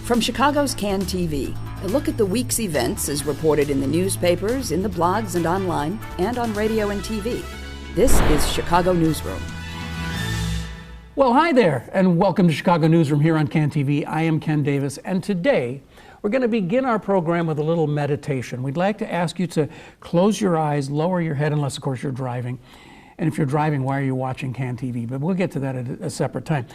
From Chicago's Can TV, a look at the week's events is reported in the newspapers, in the blogs and online, and on radio and TV. This is Chicago Newsroom. Well, hi there, and welcome to Chicago Newsroom here on Can TV. I am Ken Davis, and today we're going to begin our program with a little meditation. We'd like to ask you to close your eyes, lower your head, unless, of course, you're driving. And if you're driving, why are you watching Can TV? But we'll get to that at a separate time.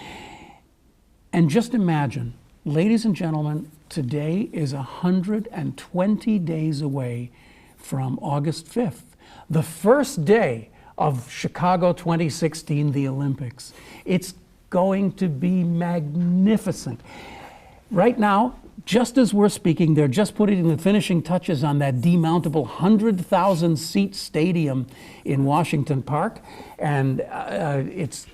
And just imagine, ladies and gentlemen, today is 120 days away from August 5th, the first day of Chicago 2016, the Olympics. It's going to be magnificent. Right now, just as we're speaking, they're just putting the finishing touches on that demountable 100,000 seat stadium in Washington Park, and it's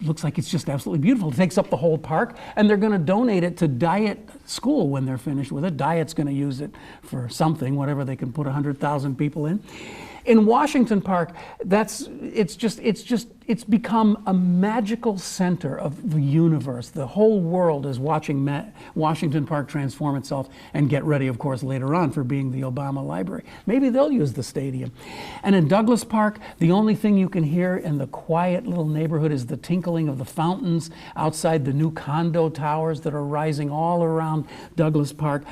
looks like it's just absolutely beautiful. It takes up the whole park, and they're going to donate it to Diet School when they're finished with it. Diet's going to use it for something, whatever they can put 100,000 people in. In Washington Park, it's become a magical center of the universe. The whole world is watching Washington Park transform itself and get ready, of course, later on for being the Obama Library. Maybe they'll use the stadium. And in Douglas Park, the only thing you can hear in the quiet little neighborhood is the tinkling of the fountains outside the new condo towers that are rising all around Douglas Park.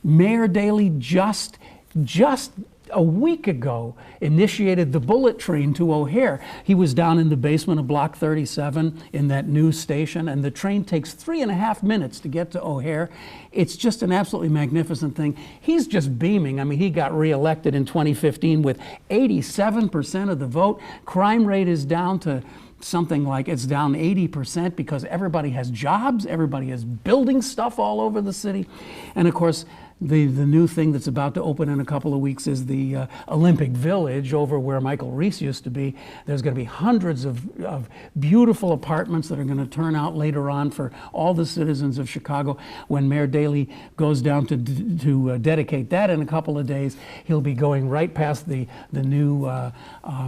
Mayor Daley just a week ago initiated the bullet train to O'Hare. He was down in the basement of Block 37 in that new station, and the train takes 3.5 minutes to get to O'Hare. It's just an absolutely magnificent thing. He's just beaming. I mean, he got reelected in 2015 with 87% of the vote. Crime rate is down to something like it's down 80% because everybody has jobs, everybody is building stuff all over the city. And of course, the new thing that's about to open in a couple of weeks is the Olympic Village over where Michael Reese used to be. There's going to be hundreds of beautiful apartments that are going to turn out later on for all the citizens of Chicago. When Mayor Daley goes down to dedicate that in a couple of days, he'll be going right past the new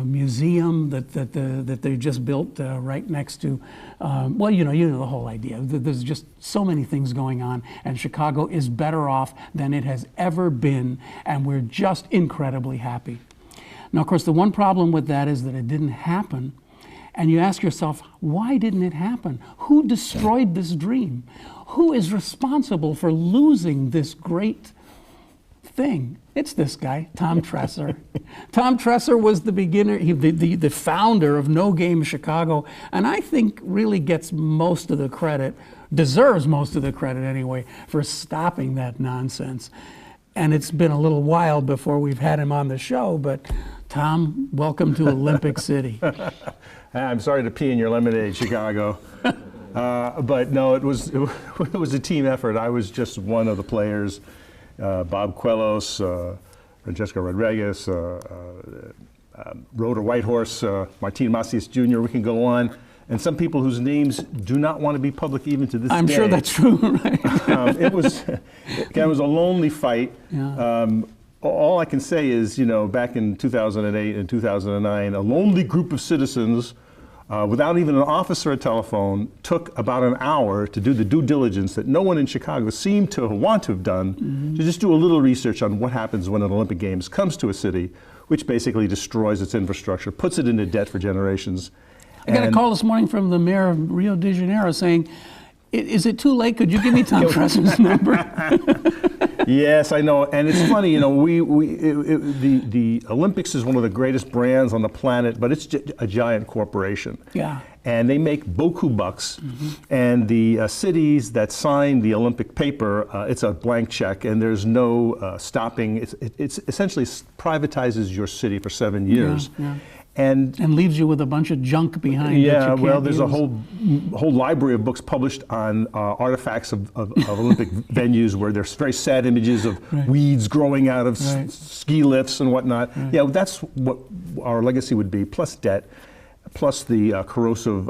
museum that they just built right next to. Well, you know the whole idea. There's just so many things going on, and Chicago is better off than it has ever been, and we're just incredibly happy. Now, of course, the one problem with that is that it didn't happen, and you ask yourself, why didn't it happen? Who destroyed this dream? Who is responsible for losing this great thing? It's this guy, Tom Tresser. Tom Tresser was the beginner, the founder of No Game Chicago, and I think really gets most of the credit, deserves most of the credit anyway, for stopping that nonsense. And it's been a little while before we've had him on the show, but Tom, welcome to Olympic City. I'm sorry to pee in your lemonade, Chicago. But no, it was a team effort. I was just one of the players. Bob Quellos, Jessica Rodriguez, Rhoda Whitehorse, Martin Macias Jr., we can go on. And some people whose names do not want to be public even to this day. I'm sure that's true, right? It was a lonely fight. Yeah. All I can say is, back in 2008 and 2009, a lonely group of citizens without even an office or a telephone, took about an hour to do the due diligence that no one in Chicago seemed to want to have done, to just do a little research on what happens when an Olympic Games comes to a city, which basically destroys its infrastructure, puts it into debt for generations. I got a call this morning from the mayor of Rio de Janeiro saying, is it too late? Could you give me Tom Tresser's number? Yes, I know, and it's funny, the Olympics is one of the greatest brands on the planet, but it's a giant corporation. Yeah. And they make boku bucks, and the cities that sign the Olympic paper, it's a blank check, and there's no stopping. It's essentially privatizes your city for 7 years. Yeah, yeah. And leaves you with a bunch of junk behind. Yeah, well, there's a whole library of books published on artifacts of Olympic venues where there's very sad images of weeds growing out of ski lifts and whatnot. Right. Yeah, that's what our legacy would be, plus debt, plus the corrosive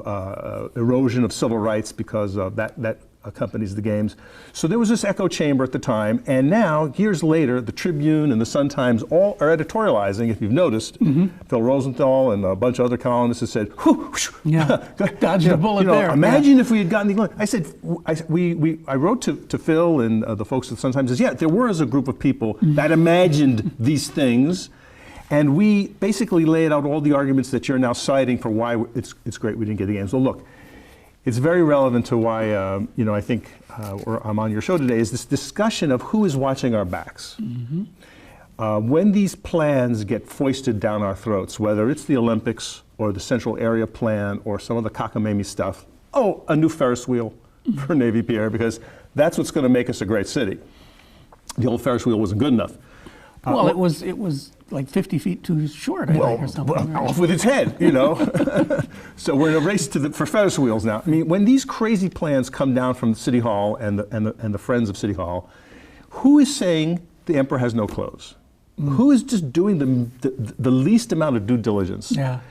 erosion of civil rights because that accompanies the games. So there was this echo chamber at the time, and now, years later, the Tribune and the Sun-Times all are editorializing, if you've noticed. Phil Rosenthal and a bunch of other columnists have said, whew, dodged a bullet there. Imagine if we had gotten the... I said, I wrote to Phil and the folks at the Sun-Times, says, yeah, there was a group of people that imagined these things, and we basically laid out all the arguments that you're now citing for why it's great we didn't get the games. Well, look, it's very relevant to why, I think I'm on your show today, is this discussion of who is watching our backs. When these plans get foisted down our throats, whether it's the Olympics or the Central Area Plan or some of the cockamamie stuff, a new Ferris wheel for Navy Pier, because that's what's going to make us a great city. The old Ferris wheel wasn't good enough. Well, it was like 50 feet too short, I think, or something. Off with its head, So we're in a race for Ferris wheels now. I mean, when these crazy plans come down from City Hall and the friends of City Hall, who is saying the emperor has no clothes? Who is just doing the least amount of due diligence? Yeah.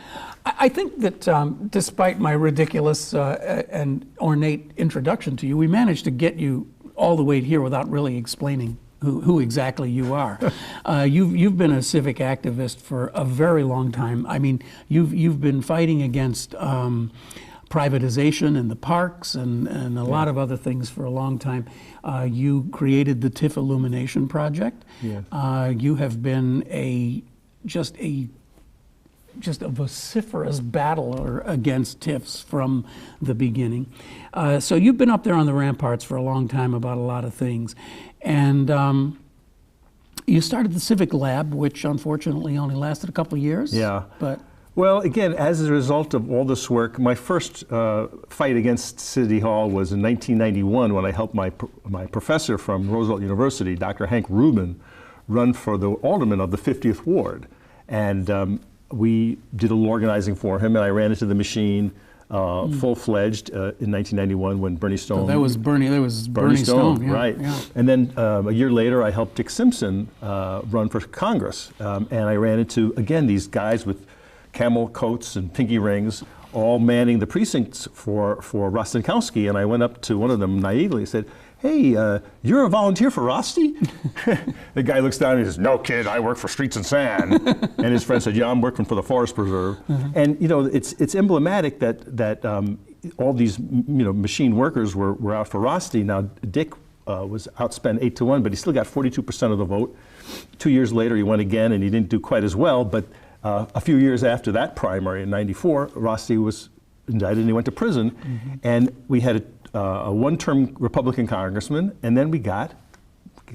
I think that despite my ridiculous and ornate introduction to you, we managed to get you all the way here without really explaining who exactly you are. You've been a civic activist for a very long time. I mean, you've been fighting against privatization in the parks and a lot of other things for a long time. You created the TIFF Illumination Project. Yeah. You have been just a vociferous battler against TIFs from the beginning. So you've been up there on the ramparts for a long time about a lot of things. And you started the Civic Lab, which unfortunately only lasted a couple of years. Yeah. But well, again, as a result of all this work, my first fight against City Hall was in 1991 when I helped my professor from Roosevelt University, Dr. Hank Rubin, run for the alderman of the 50th Ward. And we did a little organizing for him, and I ran into the machine full-fledged in 1991 when Bernie Stone... So that was Bernie Stone, yeah, right. Yeah. And then a year later, I helped Dick Simpson run for Congress. And I ran into, again, these guys with camel coats and pinky rings, all manning the precincts for Rostenkowski. And I went up to one of them naively and said, hey, you're a volunteer for Rosti? The guy looks down and he says, no, kid, I work for Streets and Sand. And his friend said, yeah, I'm working for the Forest Preserve. And, it's emblematic that all these, machine workers were out for Rosti. Now, Dick was outspent 8-1, but he still got 42% of the vote. 2 years later, he went again, and he didn't do quite as well. But a few years after that primary in '94, Rosti was indicted and he went to prison. And we had a one-term Republican congressman, and then we got,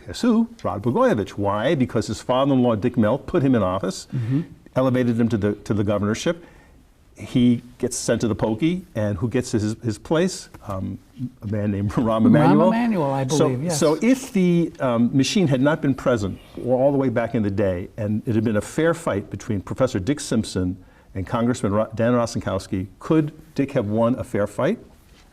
guess who? Rod Blagojevich. Why? Because his father-in-law, Dick Melt, put him in office, elevated him to the governorship. He gets sent to the pokey, and who gets his place? A man named Rahm Emanuel. Rahm Emanuel, I believe, yes. So if the machine had not been present all the way back in the day, and it had been a fair fight between Professor Dick Simpson and Congressman Dan Rostenkowski, could Dick have won a fair fight?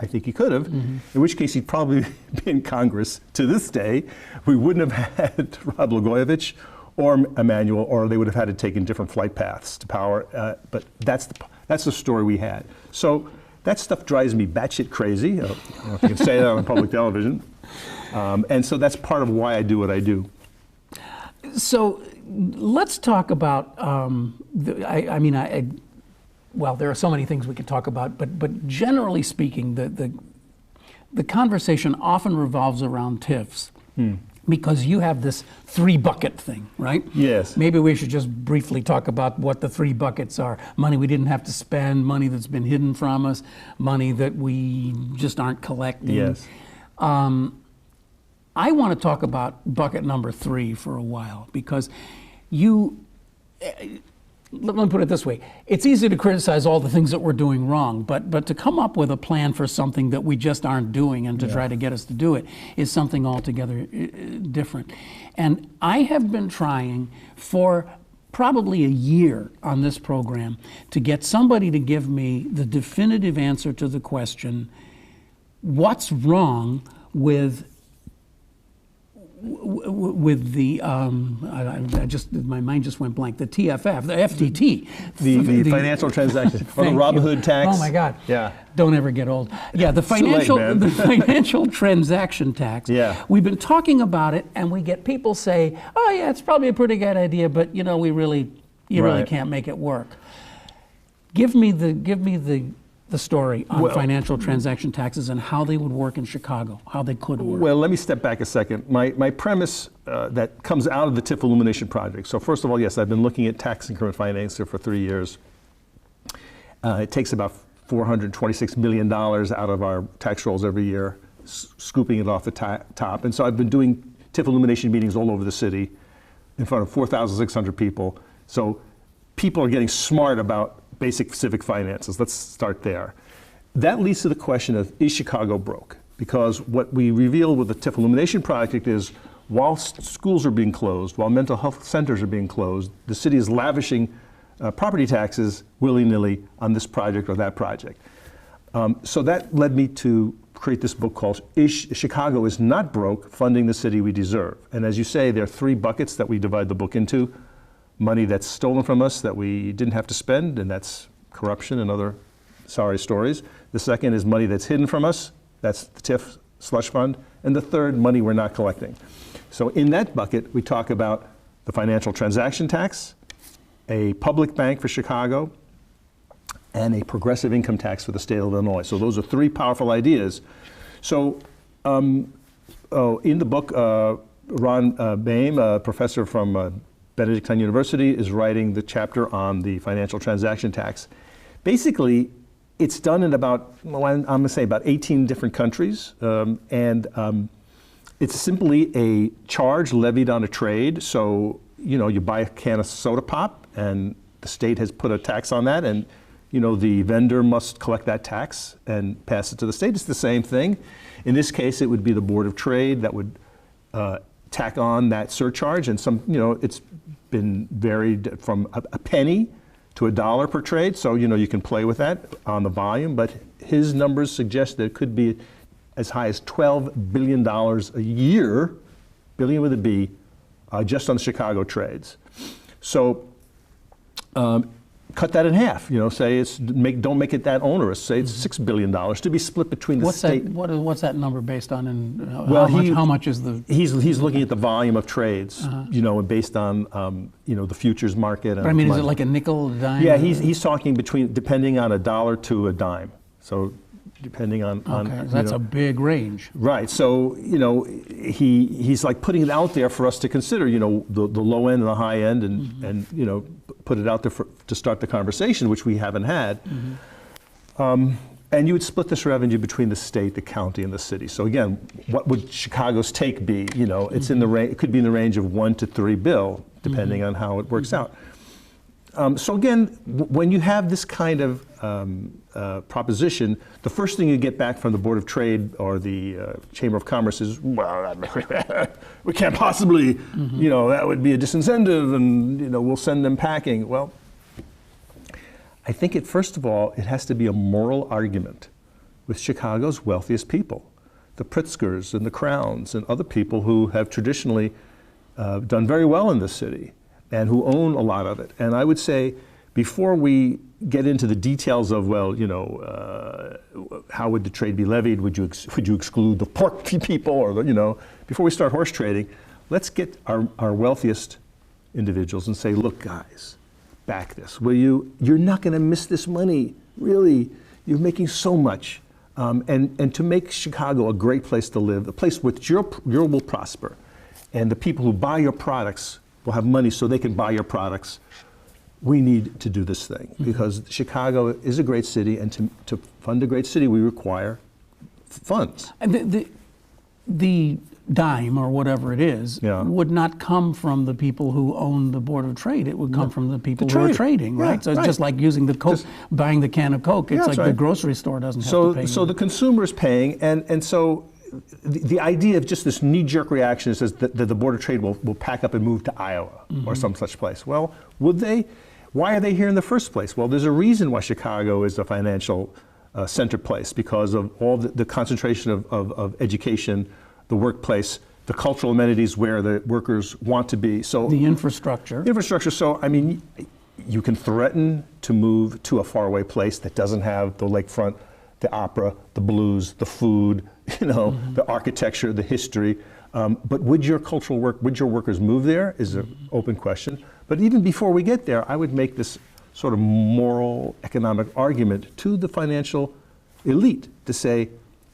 I think he could have, in which case he'd probably be in Congress to this day. We wouldn't have had Rod Blagojevich or Emanuel, or they would have had to take in different flight paths to power. But that's the story we had. So that stuff drives me batshit crazy. I don't know if you can say that on public television. And so that's part of why I do what I do. So let's talk about, well, there are so many things we could talk about, but generally speaking, the conversation often revolves around TIFs because you have this 3-bucket thing, right? Yes. Maybe we should just briefly talk about what the 3 buckets are. Money we didn't have to spend, money that's been hidden from us, money that we just aren't collecting. Yes. I want to talk about bucket number 3 for a while because let me put it this way. It's easy to criticize all the things that we're doing wrong, but to come up with a plan for something that we just aren't doing and to try to get us to do it is something altogether different. And I have been trying for probably a year on this program to get somebody to give me the definitive answer to the question, what's wrong with with the my mind just went blank. The TFF, the FTT, the financial transaction, or the Robin Hood tax. Oh my God! Yeah. Don't ever get old. Yeah, the financial transaction tax. Yeah. We've been talking about it, and we get people say, "Oh yeah, it's probably a pretty good idea, but you really can't make it work." Give me the story on financial transaction taxes and how they would work in Chicago, how they could work. Well, let me step back a second. My premise that comes out of the TIF Illumination Project. So first of all, yes, I've been looking at tax increment financing for 3 years. It takes about $426 million out of our tax rolls every year, scooping it off the top. And so I've been doing TIF Illumination meetings all over the city in front of 4,600 people. So people are getting smart about basic civic finances. Let's start there. That leads to the question of, is Chicago broke? Because what we revealed with the TIF Illumination Project is, while schools are being closed, while mental health centers are being closed, the city is lavishing property taxes willy-nilly on this project or that project. So that led me to create this book called Chicago is Not Broke, Funding the City We Deserve. And as you say, there are 3 buckets that we divide the book into. Money that's stolen from us that we didn't have to spend, and that's corruption and other sorry stories. The second is money that's hidden from us, that's the TIF slush fund. And the third, money we're not collecting. So in that bucket, we talk about the financial transaction tax, a public bank for Chicago, and a progressive income tax for the state of Illinois. So those are 3 powerful ideas. So in the book, Ron Boehm, a professor from Benedictine University, is writing the chapter on the financial transaction tax. Basically, it's done in about, I'm going to say about 18 different countries, it's simply a charge levied on a trade. So, you buy a can of soda pop, and the state has put a tax on that, and the vendor must collect that tax and pass it to the state. It's the same thing. In this case, it would be the Board of Trade that would tack on that surcharge, and it's been varied from a penny to $1 per trade. So, you can play with that on the volume, but his numbers suggest that it could be as high as $12 billion a year, billion with a B, just on the Chicago trades. So cut that in half, say don't make it that onerous. Say it's $6 billion to be split between the state. What's that number based on, and how much is the? He's looking at the volume of trades, based on the futures market. But is it like a nickel, a dime? Yeah, he's talking depending on $1 to a dime. So depending on that's a big range. Right. So he's like putting it out there for us to consider. The low end and the high end, and put it out there to start the conversation, which we haven't had. And you would split this revenue between the state, the county, and the city. So again, what would Chicago's take be? It's in the range. It could be in the range of $1 to $3 billion, depending on how it works out. So again, when you have this kind of proposition, the first thing you get back from the Board of Trade or the Chamber of Commerce is, well, we can't possibly, that would be a disincentive, and we'll send them packing. Well, I think first of all, it has to be a moral argument with Chicago's wealthiest people, the Pritzkers and the Crowns and other people who have traditionally done very well in this city and who own a lot of it. And I would say, before we get into the details of, how would the trade be levied? Would you exclude the pork people, or before we start horse trading, let's get our wealthiest individuals and say, look, guys, back this, will you? You're not going to miss this money, really. You're making so much, and to make Chicago a great place to live, a place which your will prosper, and the people who buy your products will have money so they can buy your products. We need to do this thing, because Chicago is a great city, and to fund a great city, we require funds. And the dime, or whatever it is, would not come from the people who own the Board of Trade. It would come from the people who are trading, right? So it's just like using the Coke, buying the can of Coke. It's like the grocery store doesn't have to pay. So the consumer is paying, and so the idea of just this knee-jerk reaction says that the Board of Trade will pack up and move to Iowa or some such place. Well, would they? Why are they here in the first place? Well, there's a reason why Chicago is a financial center place, because of all the concentration of education, the workplace, the cultural amenities where the workers want to be. So the infrastructure. Infrastructure. So I mean, you can threaten to move to a faraway place that doesn't have the lakefront, the opera, the blues, the food, the architecture, the history. But would your workers move there is an open question. But even before we get there, I would make this sort of moral, economic argument to the financial elite to say,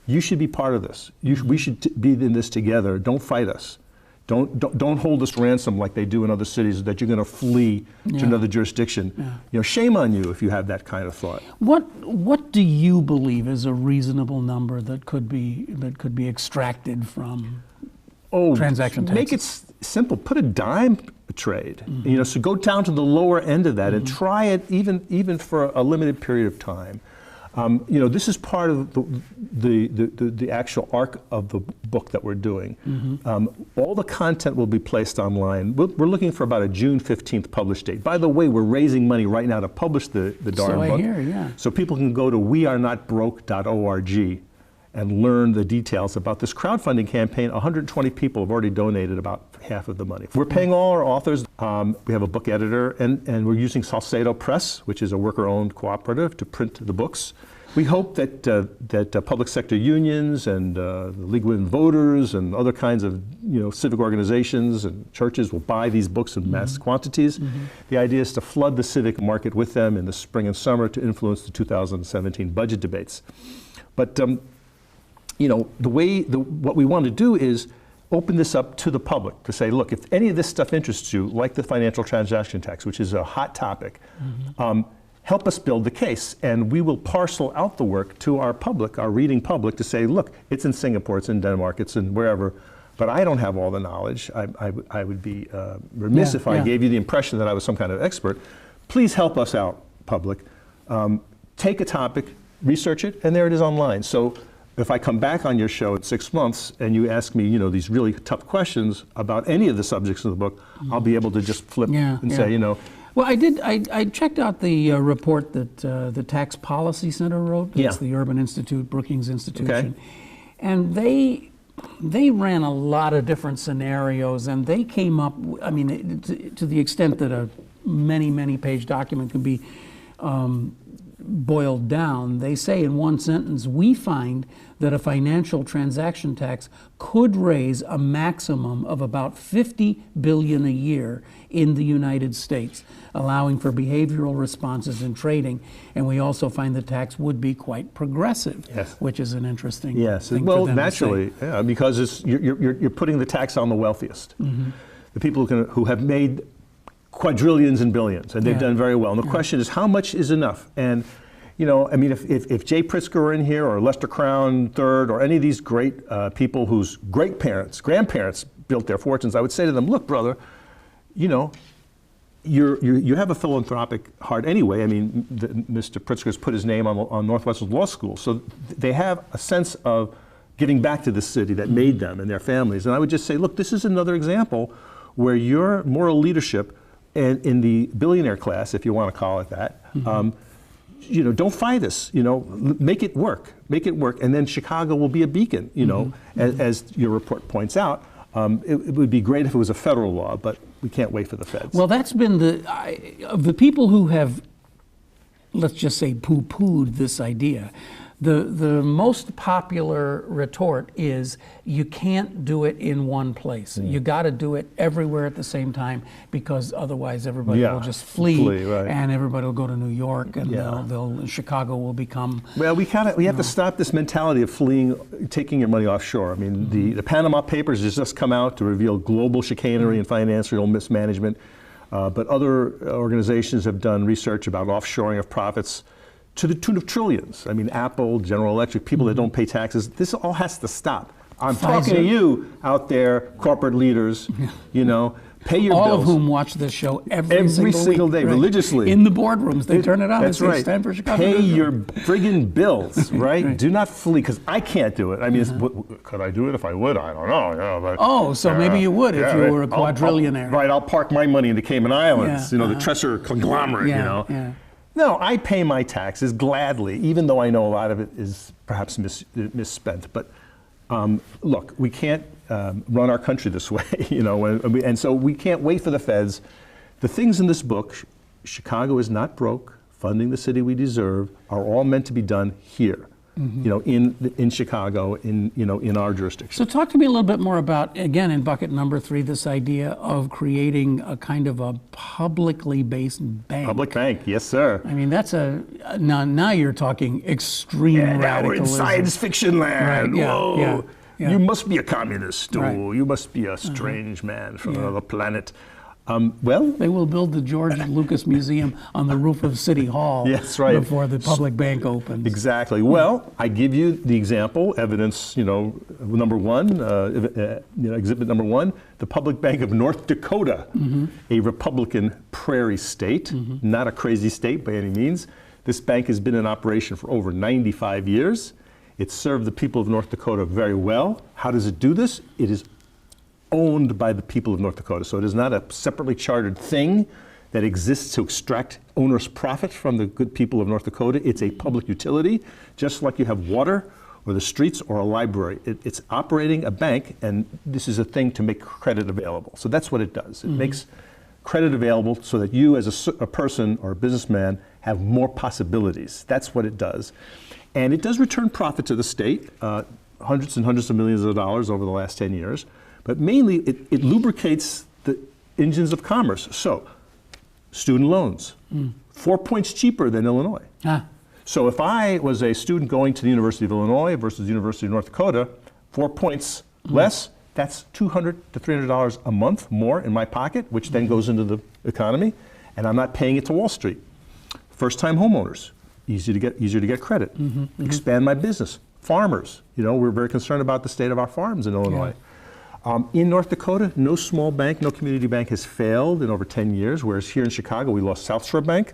you should be part of this. We should be in this together. Don't fight us. Don't hold us ransom like they do in other cities that you're going to flee to another jurisdiction. Shame on you if you have that kind of thought. What do you believe is a reasonable number that could be extracted from transaction taxes? Make it simple. Put a dime trade. So go down to the lower end of that and try it even for a limited period of time. This is part of the actual arc of the book that we're doing. All the content will be placed online. We're looking for about a June 15th publish date. By the way, we're raising money right now to publish the darn book. I hear, yeah. So people can go to wearenotbroke.org and learn the details about this crowdfunding campaign. 120 people have already donated about half of the money. We're paying all our authors. We have a book editor, and we're using Salcedo Press, which is a worker-owned cooperative, to print the books. We hope that public sector unions and the League of Women Voters and other kinds of civic organizations and churches will buy these books in mass quantities. The idea is to flood the civic market with them in the spring and summer to influence the 2017 budget debates. But what we want to do is open this up to the public to say, look, if any of this stuff interests you, like the financial transaction tax, which is a hot topic, help us build the case. And we will parcel out the work to our public, our reading public, to say, look, it's in Singapore, it's in Denmark, it's in wherever, but I don't have all the knowledge. I would be remiss if I gave you the impression that I was some kind of expert. Please help us out, public. Take a topic, research it, and there it is online. So if I come back on your show in 6 months and you ask me, these really tough questions about any of the subjects in the book, I'll be able to just flip and say, Well, I checked out the report that the Tax Policy Center wrote. It's the Urban Institute, Brookings Institution. And they ran a lot of different scenarios, and they came up, to the extent that a many page document can be boiled down, they say in one sentence, we find that a financial transaction tax could raise a maximum of about $50 billion a year in the United States, allowing for behavioral responses in trading. And we also find the tax would be quite progressive, which is an interesting thing well, for them naturally, to say. because you're putting the tax on the wealthiest, the people who have made quadrillions and billions, and they've done very well. And the question is, how much is enough? And if Jay Pritzker were in here, or Lester Crown III, or any of these great people whose grandparents built their fortunes, I would say to them, look, brother, you have a philanthropic heart anyway. Mr. Pritzker's put his name on Northwestern Law School, so they have a sense of giving back to the city that made them and their families. And I would just say, look, this is another example where your moral leadership and in the billionaire class, if you want to call it that, don't fight us, make it work, and then Chicago will be a beacon, as your report points out. It would be great if it was a federal law, but we can't wait for the feds. Well, that's been of the people who have, let's just say, poo-pooed this idea. The most popular retort is you can't do it in one place. You got to do it everywhere at the same time, because otherwise everybody will just flee and everybody will go to New York, and Chicago will become. Well, we have to stop this mentality of fleeing, taking your money offshore. The Panama Papers has just come out to reveal global chicanery and financial mismanagement, but other organizations have done research about offshoring of profits to the tune of trillions. Apple, General Electric, people that don't pay taxes. This all has to stop. I'm talking to you out there, corporate leaders, pay your bills. All of whom watch this show every single day, week, religiously. In the boardrooms, they turn it on. That's right. It's time for Chicago. Pay your friggin' bills, right? Do not flee, because I can't do it. Could I do it if I would? I don't know. So maybe you would if you were a quadrillionaire. I'll park my money in the Cayman Islands, the Tresser conglomerate, No, I pay my taxes gladly, even though I know a lot of it is perhaps misspent. But Look, we can't run our country this way, and so we can't wait for the feds. The things in this book, Chicago is not broke, funding the city we deserve, are all meant to be done here. In Chicago, in our jurisdiction. So talk to me a little bit more about, again, in bucket number 3, this idea of creating a kind of a publicly based bank. Public bank, yes, sir. I mean, that's now you're talking extreme radicalism. Now we're in science fiction land. Right, yeah, Whoa. yeah. You must be a communist. Right. Oh, you must be a strange man from another planet. Well, they will build the George Lucas Museum on the roof of City Hall before the public bank opens. Exactly. Well, I give you the example, evidence, number 1, exhibit number 1, the Public Bank of North Dakota, a Republican prairie state, not a crazy state by any means. This bank has been in operation for over 95 years. It served the people of North Dakota very well. How does it do this? It is owned by the people of North Dakota. So it is not a separately chartered thing that exists to extract onerous profit from the good people of North Dakota. It's a public utility, just like you have water or the streets or a library. It's operating a bank, and this is a thing to make credit available. So that's what it does. It makes credit available so that you as a person or a businessman have more possibilities. That's what it does. And it does return profit to the state, hundreds and hundreds of millions of dollars over the last 10 years. But mainly, it lubricates the engines of commerce. So, student loans, 4 points cheaper than Illinois. So if I was a student going to the University of Illinois versus the University of North Dakota, 4 points less, that's $200 to $300 a month more in my pocket, which then goes into the economy, and I'm not paying it to Wall Street. First-time homeowners, easier to get credit. Expand my business. Farmers, we're very concerned about the state of our farms in Illinois. In North Dakota, no small bank, no community bank has failed in over 10 years, whereas here in Chicago, we lost South Shore Bank,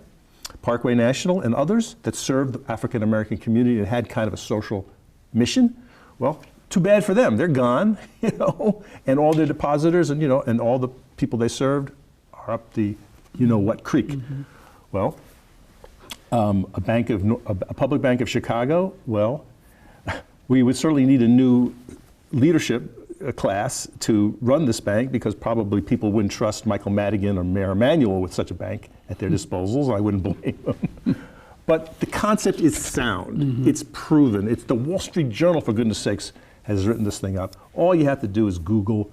Parkway National, and others that served the African-American community and had kind of a social mission. Well, too bad for them. They're gone, and all their depositors and, and all the people they served are up the what creek. Well, a public bank of Chicago, well, we would certainly need a new leadership class to run this bank, because probably people wouldn't trust Michael Madigan or Mayor Emanuel with such a bank at their disposals. I wouldn't blame them. But the concept is sound. It's proven. It's the Wall Street Journal, for goodness sakes, has written this thing up. All you have to do is Google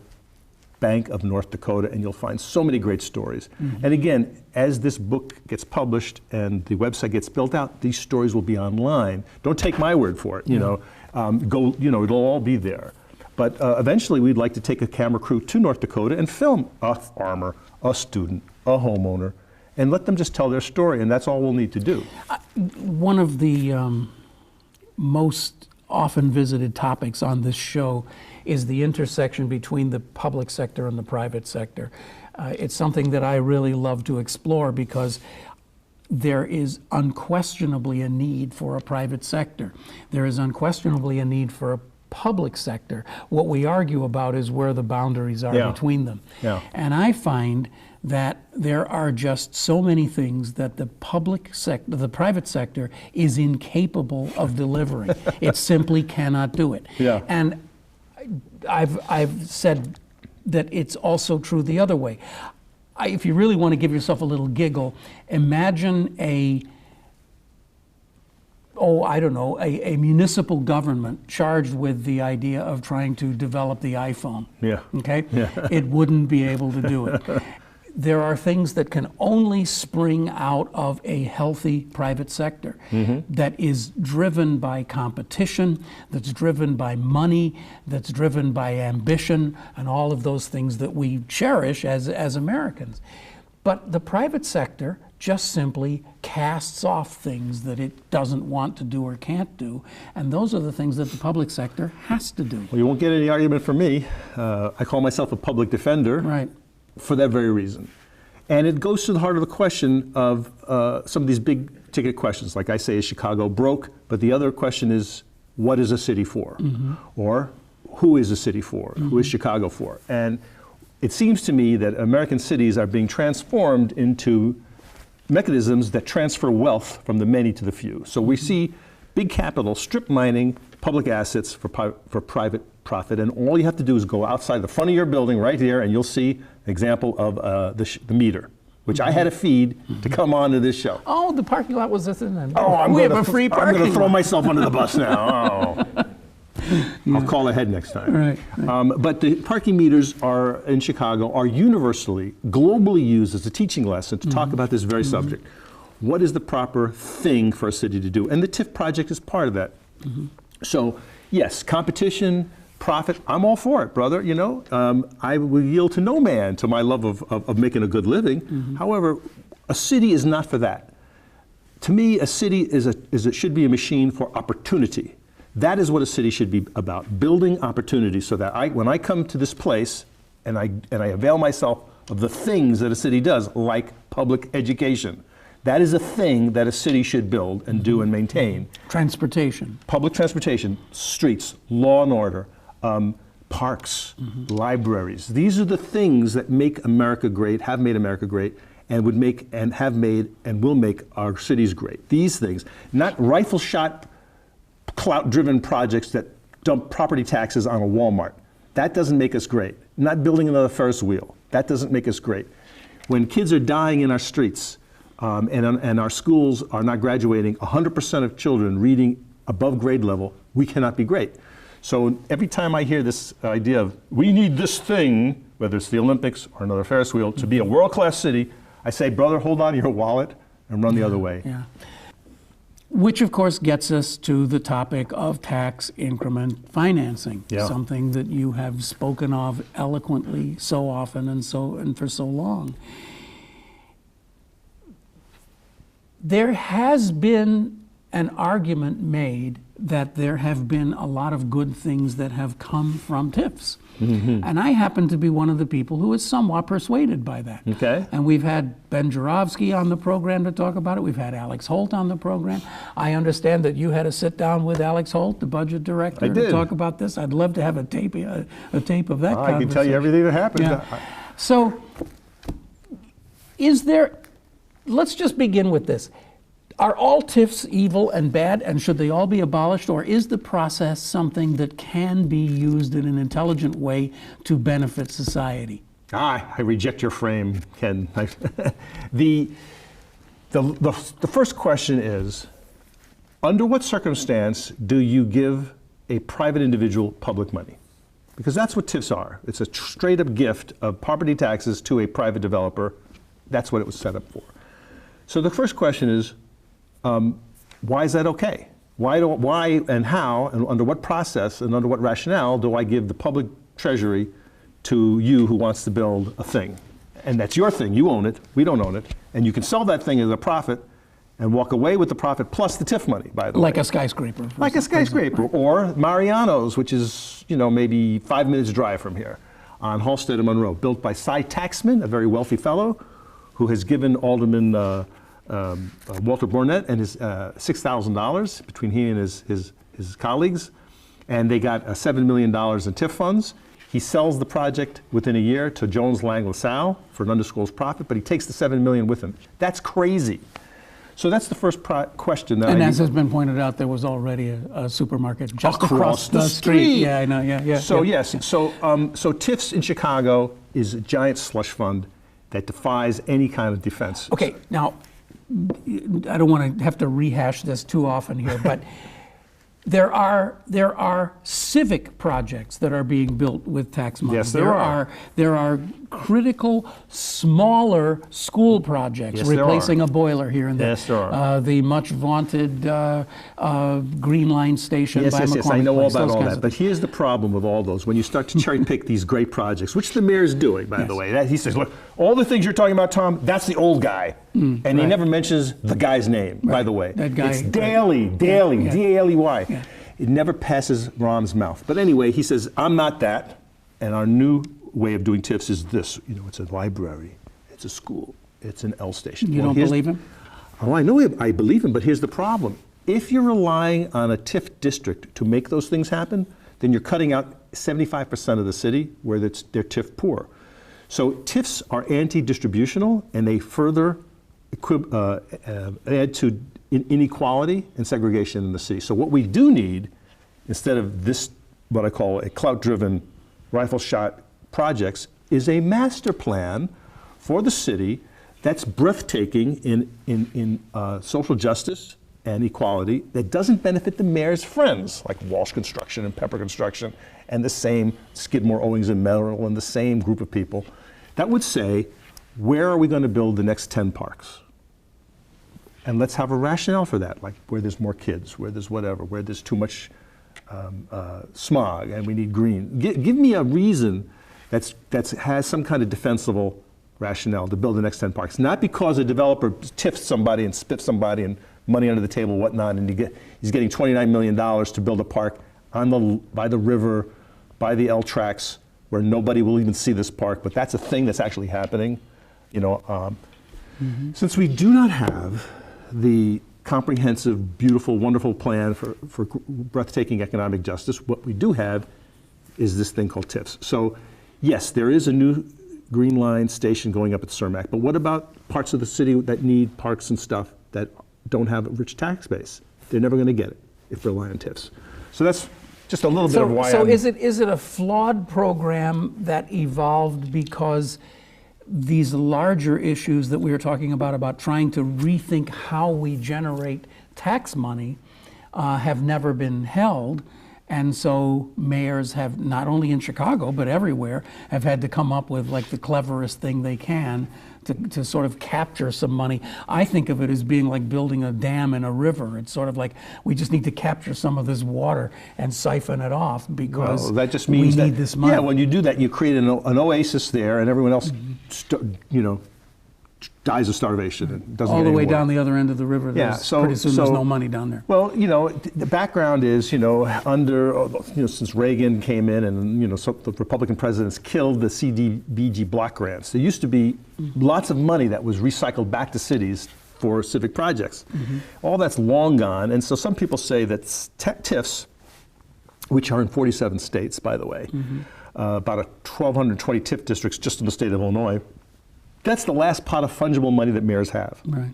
Bank of North Dakota, and you'll find so many great stories. And again, as this book gets published and the website gets built out, these stories will be online. Don't take my word for it. It'll all be there. But eventually, we'd like to take a camera crew to North Dakota and film a farmer, a student, a homeowner, and let them just tell their story, and that's all we'll need to do. One of the most often visited topics on this show is the intersection between the public sector and the private sector. It's something that I really love to explore, because there is unquestionably a need for a private sector. There is unquestionably a need for a public sector. What we argue about is where the boundaries are between them. And I find that there are just so many things that the private sector is incapable of delivering. It simply cannot do it. And I've said that it's also true the other way. If you really want to give yourself a little giggle, imagine a municipal government charged with the idea of trying to develop the iPhone. Okay? It wouldn't be able to do it. There are things that can only spring out of a healthy private sector that is driven by competition, that's driven by money, that's driven by ambition, and all of those things that we cherish as Americans. But the private sector just simply casts off things that it doesn't want to do or can't do, and those are the things that the public sector has to do. Well, you won't get any argument from me. I call myself a public defender for that very reason. And it goes to the heart of the question of some of these big ticket questions. Like I say, is Chicago broke? But the other question is, what is a city for? Or who is a city for? Who is Chicago for? And it seems to me that American cities are being transformed into mechanisms that transfer wealth from the many to the few. So we see big capital, strip mining public assets for private profit, and all you have to do is go outside the front of your building right here, and you'll see an example of the meter, which I had to feed to come on to this show. Oh, the parking lot was this, and We have a free parking lot. I'm going to throw myself under the bus now. Oh. I'll call ahead next time. Right. But the parking meters in Chicago are universally, globally used as a teaching lesson to talk about this very subject. What is the proper thing for a city to do? And the TIF project is part of that. So, yes, competition, profit, I'm all for it, brother. You know, I will yield to no man to my love of making a good living. However, a city is not for that. To me, a city should be a machine for opportunity. That is what a city should be about, building opportunities so that when I come to this place and I avail myself of the things that a city does, like public education. That is a thing that a city should build and do and maintain. Transportation. Public transportation, streets, law and order, parks, libraries. These are the things that make America great, have made America great, and would make and have made and will make our cities great. These things, not rifle shot, clout-driven projects that dump property taxes on a Walmart. That doesn't make us great. Not building another Ferris wheel. That doesn't make us great. When kids are dying in our streets and our schools are not graduating 100% of children reading above grade level, we cannot be great. So every time I hear this idea of we need this thing, whether it's the Olympics or another Ferris wheel, to be a world-class city, I say, brother, hold on to your wallet and run the other way. Yeah. Which, of course, gets us to the topic of tax increment financing, something that you have spoken of eloquently so often and for so long. There has been an argument made that there have been a lot of good things that have come from TIFs. And I happen to be one of the people who is somewhat persuaded by that. Okay. And we've had Ben Joravsky on the program to talk about it. We've had Alex Holt on the program. I understand that you had a sit down with Alex Holt, the budget director, to talk about this. I'd love to have a tape of that conversation. I can tell you everything that happened. Yeah. So, let's just begin with this. Are all TIFs evil and bad, and should they all be abolished, or is the process something that can be used in an intelligent way to benefit society? I reject your frame, Ken. The first question is, under what circumstance do you give a private individual public money? Because that's what TIFs are. It's a straight up gift of property taxes to a private developer. That's what it was set up for. So the first question is, why is that okay? Why and how and under what process and under what rationale do I give the public treasury to you who wants to build a thing? And that's your thing, you own it, we don't own it, and you can sell that thing as a profit and walk away with the profit plus the TIF money, by the way. Like a skyscraper. Like a skyscraper, or Mariano's, which is, maybe 5 minutes drive from here on Halstead and Monroe, built by Cy Taxman, a very wealthy fellow who has given Alderman Walter Bornett and his $6,000 between he and his colleagues, and they got $7 million in TIF funds. He sells the project within a year to Jones Lang LaSalle for an undisclosed profit, but he takes the $7 million with him. That's crazy. So that's the first question. And as has been pointed out, there was already a supermarket just across the street. Yeah, I know. Yeah. So yes, so TIFs in Chicago is a giant slush fund that defies any kind of defense. Okay, now, I don't want to have to rehash this too often here, but there are civic projects that are being built with tax money. Yes, there are. There are critical, smaller school projects, replacing a boiler here and there. Yes, there are. The much vaunted Green Line station by McCormick Yes, I know Place, all about all kinds that. of But here's the problem with all those. When you start to cherry pick these great projects, which the mayor is doing, by the way. He says, look, all the things you're talking about, Tom, that's the old guy. And he never mentions the guy's name, by the way. That guy. It's Daly, D-A-L-E-Y. Yeah. It never passes Ron's mouth. But anyway, he says, I'm not that. And our new way of doing TIFs is this. It's a library, it's a school, it's an L station. You don't believe him? Oh, I know I believe him, but here's the problem. If you're relying on a TIF district to make those things happen, then you're cutting out 75% of the city where they're TIF poor. So TIFs are anti-distributional, and they further add to inequality and segregation in the city. So what we do need, instead of this, what I call a clout-driven rifle shot projects, is a master plan for the city that's breathtaking in social justice and equality, that doesn't benefit the mayor's friends, like Walsh Construction and Pepper Construction, and the same Skidmore, Owings and Merrill, and the same group of people, that would say, where are we going to build the next 10 parks? And let's have a rationale for that, like where there's more kids, where there's whatever, where there's too much smog and we need green. Give me a reason that has some kind of defensible rationale to build the next 10 parks. Not because a developer tiffs somebody and spiffs somebody and money under the table and whatnot, and he's getting $29 million to build a park by the river, by the L tracks, where nobody will even see this park, but that's a thing that's actually happening. Since we do not have the comprehensive, beautiful, wonderful plan for breathtaking economic justice, what we do have is this thing called TIFs. So yes, there is a new Green Line station going up at Cermak, but what about parts of the city that need parks and stuff that don't have a rich tax base? They're never going to get it if they're relying on TIFs. So that's just a little bit of why. So is it a flawed program that evolved because these larger issues that we were talking about trying to rethink how we generate tax money, have never been held? And so mayors have, not only in Chicago, but everywhere, have had to come up with like the cleverest thing they can to sort of capture some money. I think of it as being like building a dam in a river. It's sort of like we just need to capture some of this water and siphon it off because that just means we need this money. Yeah, when you do that, you create an oasis there, and everyone else, dies of starvation and doesn't all get the way any water. down the other end of the river. Pretty soon there's no money down there. Well, the background is, since Reagan came in and, some the Republican presidents killed the CDBG block grants. There used to be lots of money that was recycled back to cities for civic projects. All that's long gone, and so some people say that TIFs, which are in 47 states, by the way, about 1,220 TIF districts just in the state of Illinois, that's the last pot of fungible money that mayors have. Right.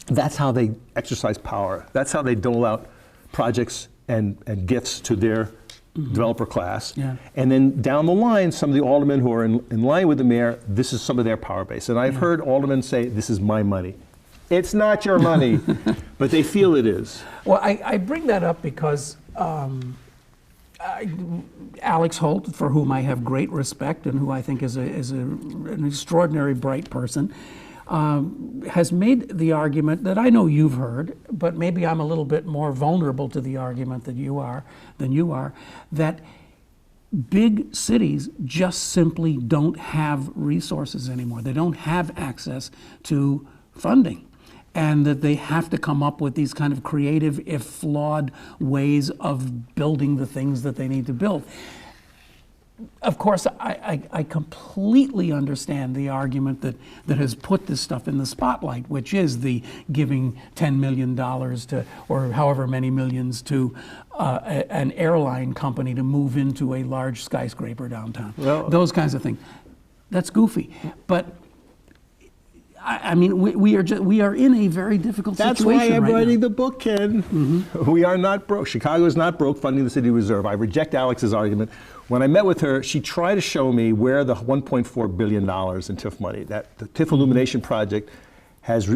That's how they exercise power. That's how they dole out projects and gifts to their developer class. Yeah. And then down the line, some of the aldermen who are in line with the mayor, this is some of their power base. And I've heard aldermen say, this is my money. It's not your money, but they feel it is. Well, I bring that up because Alex Holt, for whom I have great respect and who I think is an extraordinary bright person, has made the argument that I know you've heard, but maybe I'm a little bit more vulnerable to the argument than you are, that big cities just simply don't have resources anymore. They don't have access to funding, and that they have to come up with these kind of creative, if flawed, ways of building the things that they need to build. Of course, I completely understand the argument that has put this stuff in the spotlight, which is the giving $10 million to, or however many millions, to an airline company to move into a large skyscraper downtown. Well, those kinds of things. That's goofy. But I mean, we are in a very difficult situation. That's why I'm right writing now. the book, Ken. We are not broke. Chicago is not broke funding the city reserve. I reject Alex's argument. When I met with her, she tried to show me where the $1.4 billion in TIF money, that the TIF illumination project has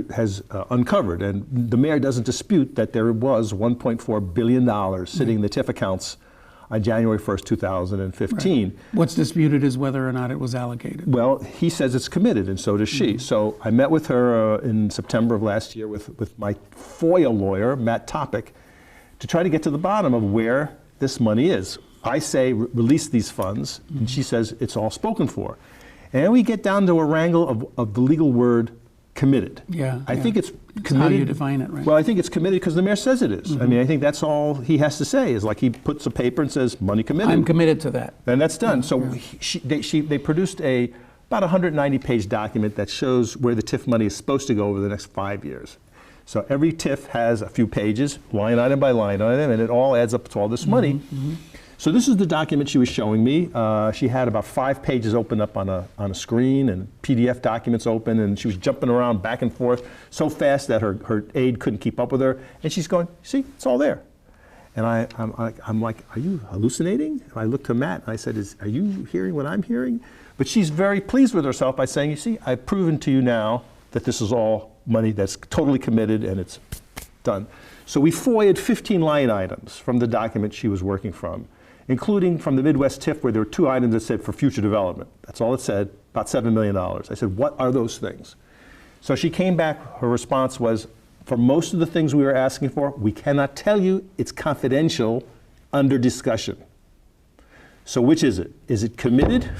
uncovered. And the mayor doesn't dispute that there was $1.4 billion sitting in the TIF accounts on January 1st, 2015. Right. What's disputed is whether or not it was allocated. Well, he says it's committed, and so does she. So I met with her in September of last year with my FOIA lawyer, Matt Topic, to try to get to the bottom of where this money is. I say, release these funds, and she says it's all spoken for. And we get down to a wrangle of the legal word committed. Yeah, I think it's committed. How you define it, right? Well, I think it's committed because the mayor says it is. I mean, I think that's all he has to say is like he puts a paper and says, money committed. I'm committed to that. And that's done. So they produced about 190-page document that shows where the TIF money is supposed to go over the next 5 years. So every TIF has a few pages, line item by line item, and it all adds up to all this money. So this is the document she was showing me. She had about 5 pages open up on a screen and PDF documents open, and she was jumping around back and forth so fast that her aide couldn't keep up with her. And she's going, see, it's all there. And I'm like, are you hallucinating? And I looked to Matt and I said, are you hearing what I'm hearing? But she's very pleased with herself by saying, you see, I've proven to you now that this is all money that's totally committed and it's done. So we FOIA'd 15 line items from the document she was working from, including from the Midwest TIF, where there were 2 items that said for future development. That's all it said, about $7 million. I said, what are those things? So she came back, her response was, for most of the things we were asking for, we cannot tell you, it's confidential, under discussion. So which is it? Is it committed,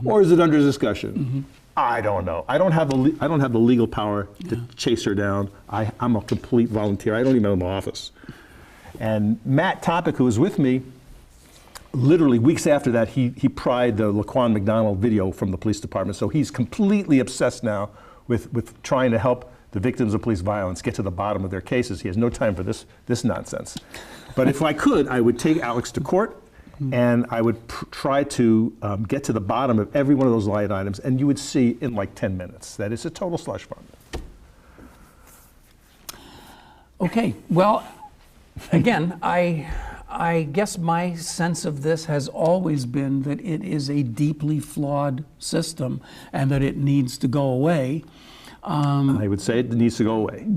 or is it under discussion? I don't know. I don't have the legal power to chase her down. I'm a complete volunteer. I don't even own the office. And Matt Topic, who was with me, literally weeks after that, he pried the Laquan McDonald video from the police department. So he's completely obsessed now with trying to help the victims of police violence get to the bottom of their cases. He has no time for this nonsense. But if I could, I would take Alex to court, and I would try to get to the bottom of every one of those line items, and you would see in like 10 minutes that it's a total slush fund. Okay, well, again, I guess my sense of this has always been that it is a deeply flawed system and that it needs to go away. I would say it needs to go away.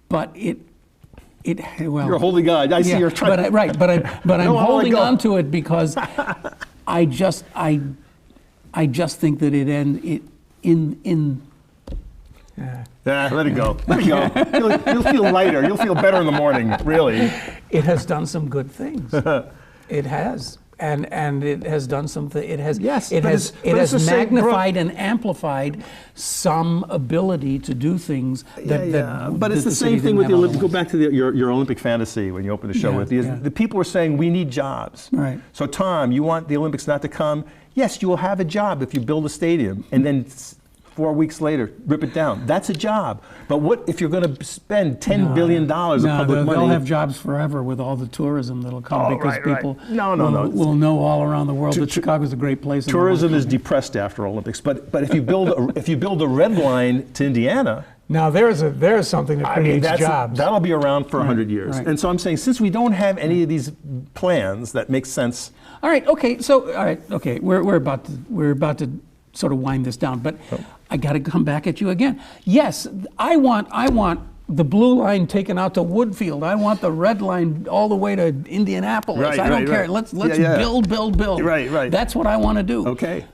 But well, you're holding on. I see you're trying. But I'm holding on to it because I just think that it in. Let it go. Let it go. You'll feel lighter. You'll feel better in the morning. Really. It has done some good things. It has. And it has done something. It has. Yes, it has magnified and amplified some ability to do things. But it's the same thing with the Olympics. Go back to your Olympic fantasy when you opened the show with the people were saying we need jobs. Right. So Tom, you want the Olympics not to come? Yes, you will have a job if you build a stadium, and then 4 weeks later, rip it down. That's a job. But what if you're going to spend $10 billion of public money? They'll have jobs forever with all the tourism that'll come because people will know all around the world that Chicago's a great place. Tourism is depressed after Olympics. But if you build a red line to Indiana. Now there's something that creates jobs. That'll be around for 100 years. Right. And so I'm saying, since we don't have any of these plans that make sense. All right. Okay. We're about to sort of wind this down, but I got to come back at you again. Yes, I want the blue line taken out to Woodfield. I want the red line all the way to Indianapolis. I don't care. Let's build. Right. That's what I want to do. Okay.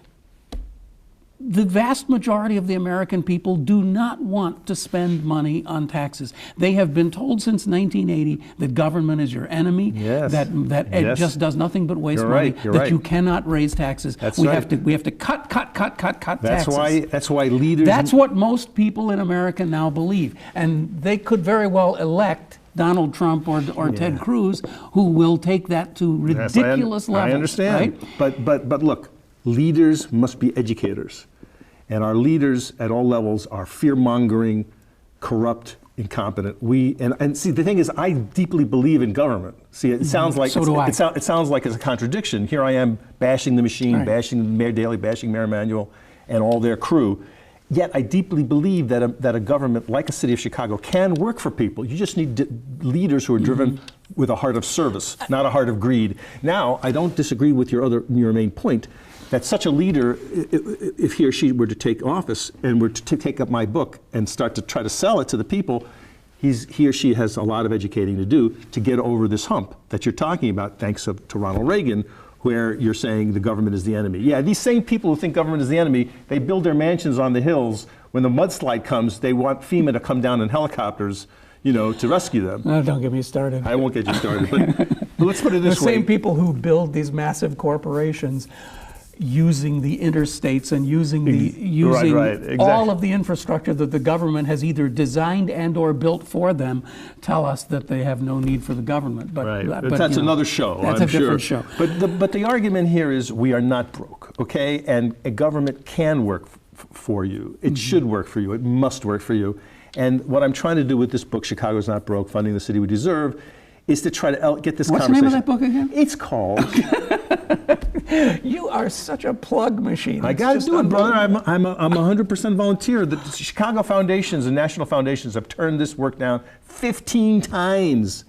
The vast majority of the American people do not want to spend money on taxes. They have been told since 1980 that government is your enemy, that it just does nothing but waste money, you cannot raise taxes. We have to cut taxes. That's why leaders... That's what most people in America now believe. And they could very well elect Donald Trump or Ted Cruz, who will take that to ridiculous levels. I understand. Right? But look, leaders must be educators. And our leaders at all levels are fear-mongering, corrupt, incompetent. And see, the thing is, I deeply believe in government. See, it sounds like it sounds like it's a contradiction. Here I am bashing the machine, bashing Mayor Daley, bashing Mayor Emanuel, and all their crew. Yet I deeply believe that a government like a city of Chicago can work for people. You just need leaders who are driven with a heart of service, not a heart of greed. Now, I don't disagree with your main point, that such a leader, if he or she were to take office and were to take up my book and start to try to sell it to the people, he or she has a lot of educating to do to get over this hump that you're talking about, thanks to Ronald Reagan, where you're saying the government is the enemy. Yeah, these same people who think government is the enemy, they build their mansions on the hills. When the mudslide comes, they want FEMA to come down in helicopters, to rescue them. No, don't get me started. I won't get you started, but let's put it this way. The same people who build these massive corporations using the interstates and using all of the infrastructure that the government has either designed and or built for them tell us that they have no need for the government. But that's another show. That's a different show. But the argument here is we are not broke, okay? And a government can work for you. It should work for you. It must work for you. And what I'm trying to do with this book, Chicago's Not Broke, Funding the City We Deserve, is to try to get this What's conversation. the name of that book again? It's called. You are such a plug machine. I It's got to just do it, brother. unbelievable. I'm 100% volunteer. The Chicago foundations and national foundations have turned this work down 15 times.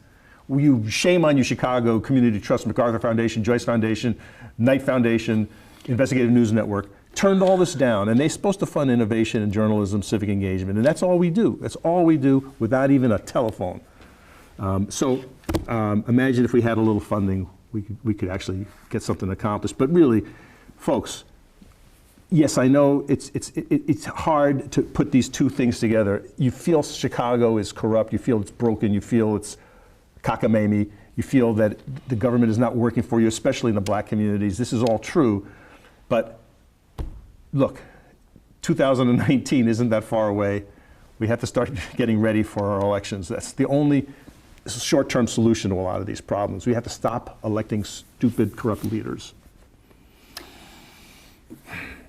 Shame on you, Chicago Community Trust, MacArthur Foundation, Joyce Foundation, Knight Foundation, Investigative News Network. Turned all this down, and they're supposed to fund innovation and journalism, civic engagement, and that's all we do. That's all we do without even a telephone. Imagine if we had a little funding, we could actually get something accomplished. But really, folks, yes, I know it's hard to put these two things together. You feel Chicago is corrupt. You feel it's broken. You feel it's cockamamie. You feel that the government is not working for you, especially in the black communities. This is all true, but look, 2019 isn't that far away. We have to start getting ready for our elections. That's the only short-term solution to a lot of these problems. We have to stop electing stupid, corrupt leaders.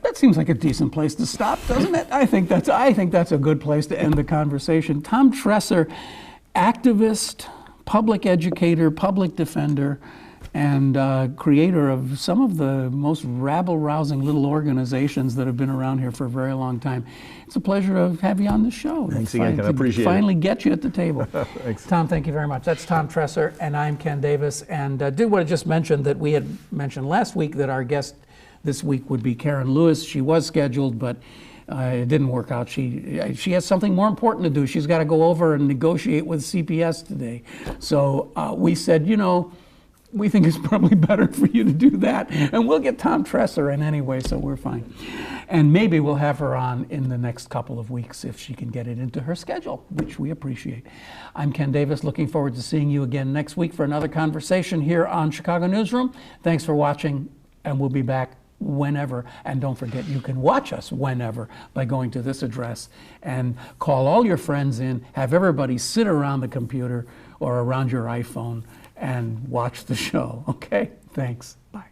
That seems like a decent place to stop, doesn't it? I think that's a good place to end the conversation. Tom Tresser, activist, public educator, public defender, and creator of some of the most rabble-rousing little organizations that have been around here for a very long time. It's a pleasure to have you on the show. Thanks again, Ken. I appreciate it. Finally get you at the table. Thanks. Tom, thank you very much. That's Tom Tresser, and I'm Ken Davis. And did want to just mention that we had mentioned last week that our guest this week would be Karen Lewis. She was scheduled, but it didn't work out. She has something more important to do. She's got to go over and negotiate with CPS today. So we said, we think it's probably better for you to do that. And we'll get Tom Tresser in anyway, so we're fine. And maybe we'll have her on in the next couple of weeks if she can get it into her schedule, which we appreciate. I'm Ken Davis, looking forward to seeing you again next week for another conversation here on Chicago Newsroom. Thanks for watching, and we'll be back whenever. And don't forget, you can watch us whenever by going to this address and call all your friends in, have everybody sit around the computer or around your iPhone and watch the show. Okay? Thanks. Bye.